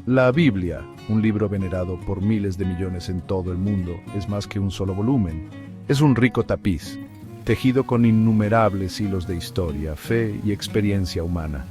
La Biblia, un libro venerado por miles de millones en todo el mundo, es más que un solo volumen. Es un rico tapiz, tejido con innumerables hilos de historia, fe y experiencia humana.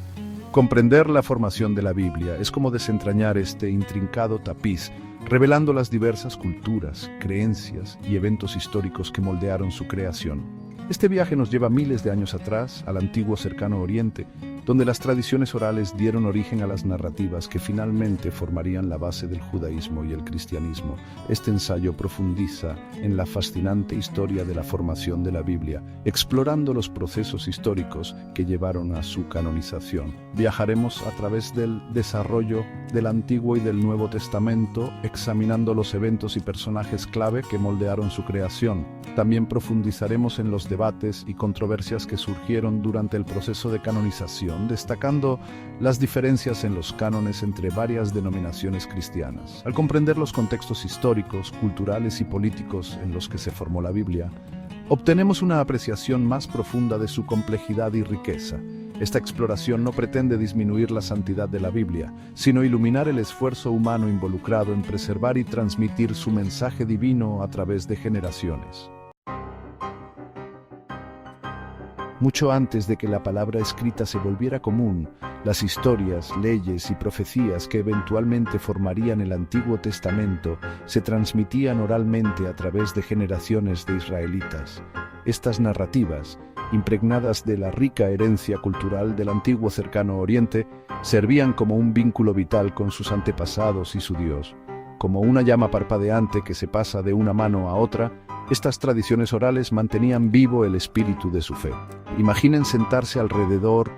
Comprender la formación de la Biblia es como desentrañar este intrincado tapiz, revelando las diversas culturas, creencias y eventos históricos que moldearon su creación. Este viaje nos lleva miles de años atrás, al antiguo cercano Oriente, donde las tradiciones orales dieron origen a las narrativas que finalmente formarían la base del judaísmo y el cristianismo. Este ensayo profundiza en la fascinante historia de la formación de la Biblia, explorando los procesos históricos que llevaron a su canonización. Viajaremos a través del desarrollo del Antiguo y del Nuevo Testamento, examinando los eventos y personajes clave que moldearon su creación. También profundizaremos en los debates y controversias que surgieron durante el proceso de canonización, destacando las diferencias en los cánones entre varias denominaciones cristianas. Al comprender los contextos históricos, culturales y políticos en los que se formó la Biblia, obtenemos una apreciación más profunda de su complejidad y riqueza. Esta exploración no pretende disminuir la santidad de la Biblia, sino iluminar el esfuerzo humano involucrado en preservar y transmitir su mensaje divino a través de generaciones. Mucho antes de que la palabra escrita se volviera común, las historias, leyes y profecías que eventualmente formarían el Antiguo Testamento se transmitían oralmente a través de generaciones de israelitas. Estas narrativas, impregnadas de la rica herencia cultural del antiguo cercano Oriente, servían como un vínculo vital con sus antepasados y su Dios. Como una llama parpadeante que se pasa de una mano a otra, estas tradiciones orales mantenían vivo el espíritu de su fe. Imaginen sentarse alrededor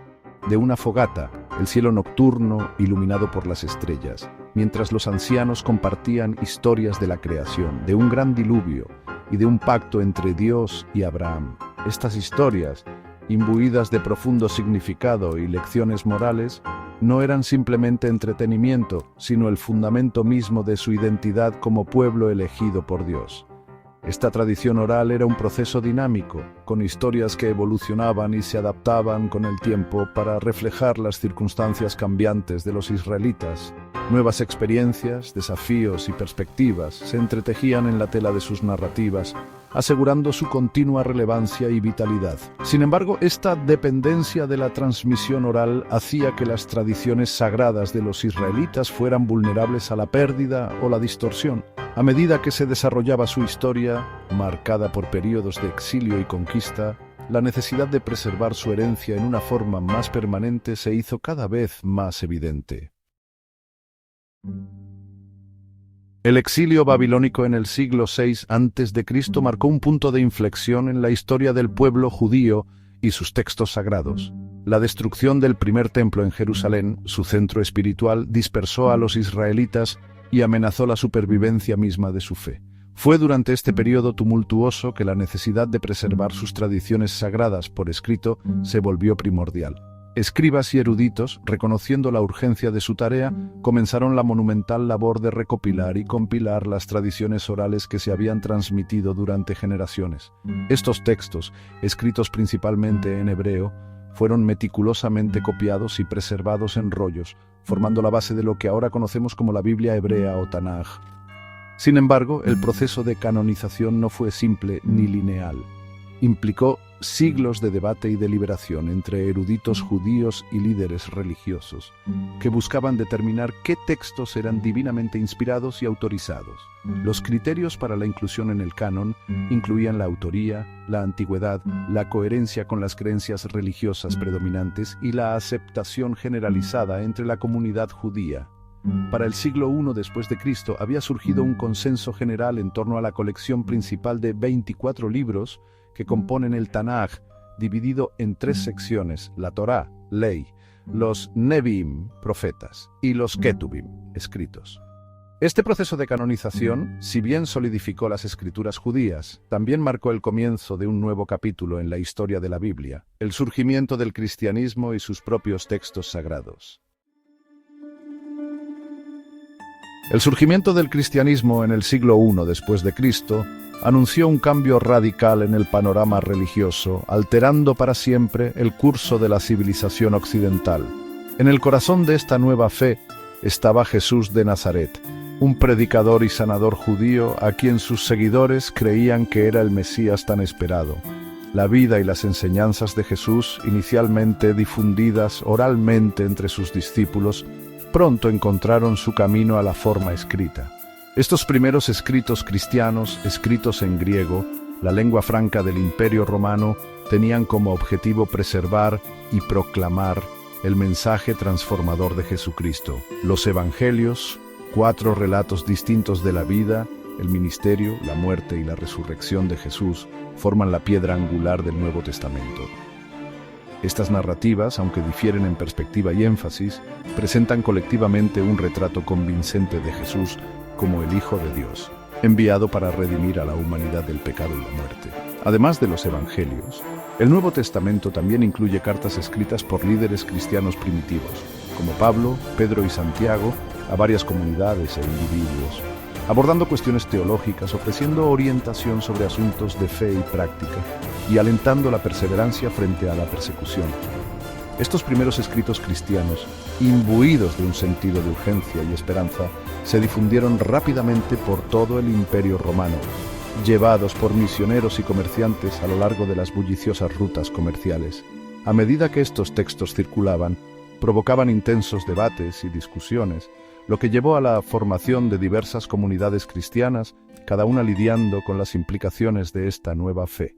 de una fogata, el cielo nocturno iluminado por las estrellas, mientras los ancianos compartían historias de la creación, de un gran diluvio y de un pacto entre Dios y Abraham. Estas historias, imbuidas de profundo significado y lecciones morales, no eran simplemente entretenimiento, sino el fundamento mismo de su identidad como pueblo elegido por Dios. Esta tradición oral era un proceso dinámico, con historias que evolucionaban y se adaptaban con el tiempo para reflejar las circunstancias cambiantes de los israelitas. Nuevas experiencias, desafíos y perspectivas se entretejían en la tela de sus narrativas, asegurando su continua relevancia y vitalidad. Sin embargo, esta dependencia de la transmisión oral hacía que las tradiciones sagradas de los israelitas fueran vulnerables a la pérdida o la distorsión. A medida que se desarrollaba su historia, marcada por periodos de exilio y conquista, la necesidad de preservar su herencia en una forma más permanente se hizo cada vez más evidente. El exilio babilónico en el siglo VI a.C. marcó un punto de inflexión en la historia del pueblo judío y sus textos sagrados. La destrucción del primer templo en Jerusalén, su centro espiritual, dispersó a los israelitas y amenazó la supervivencia misma de su fe. Fue durante este periodo tumultuoso que la necesidad de preservar sus tradiciones sagradas por escrito se volvió primordial. Escribas y eruditos, reconociendo la urgencia de su tarea, comenzaron la monumental labor de recopilar y compilar las tradiciones orales que se habían transmitido durante generaciones. Estos textos, escritos principalmente en hebreo, fueron meticulosamente copiados y preservados en rollos, formando la base de lo que ahora conocemos como la Biblia hebrea o Tanaj. Sin embargo, el proceso de canonización no fue simple ni lineal. Implicó siglos de debate y deliberación entre eruditos judíos y líderes religiosos, que buscaban determinar qué textos eran divinamente inspirados y autorizados. Los criterios para la inclusión en el canon incluían la autoría, la antigüedad, la coherencia con las creencias religiosas predominantes y la aceptación generalizada entre la comunidad judía. Para el siglo I después de Cristo había surgido un consenso general en torno a la colección principal de 24 libros que componen el Tanaj, dividido en 3 secciones: la Torá, ley, los Nevi'im, profetas, y los Ketubim, escritos. Este proceso de canonización, si bien solidificó las escrituras judías, también marcó el comienzo de un nuevo capítulo en la historia de la Biblia, el surgimiento del cristianismo y sus propios textos sagrados. El surgimiento del cristianismo en el siglo I después de Cristo anunció un cambio radical en el panorama religioso, alterando para siempre el curso de la civilización occidental. En el corazón de esta nueva fe estaba Jesús de Nazaret, un predicador y sanador judío a quien sus seguidores creían que era el Mesías tan esperado. La vida y las enseñanzas de Jesús, inicialmente difundidas oralmente entre sus discípulos, pronto encontraron su camino a la forma escrita. Estos primeros escritos cristianos, escritos en griego, la lengua franca del Imperio Romano, tenían como objetivo preservar y proclamar el mensaje transformador de Jesucristo. Los Evangelios, 4 relatos distintos de la vida, el ministerio, la muerte y la resurrección de Jesús, forman la piedra angular del Nuevo Testamento. Estas narrativas, aunque difieren en perspectiva y énfasis, presentan colectivamente un retrato convincente de Jesús como el Hijo de Dios, enviado para redimir a la humanidad del pecado y la muerte. Además de los Evangelios, el Nuevo Testamento también incluye cartas escritas por líderes cristianos primitivos, como Pablo, Pedro y Santiago, a varias comunidades e individuos, abordando cuestiones teológicas, ofreciendo orientación sobre asuntos de fe y práctica, y alentando la perseverancia frente a la persecución. Estos primeros escritos cristianos, imbuidos de un sentido de urgencia y esperanza, se difundieron rápidamente por todo el Imperio Romano, llevados por misioneros y comerciantes a lo largo de las bulliciosas rutas comerciales. A medida que estos textos circulaban, provocaban intensos debates y discusiones, lo que llevó a la formación de diversas comunidades cristianas, cada una lidiando con las implicaciones de esta nueva fe.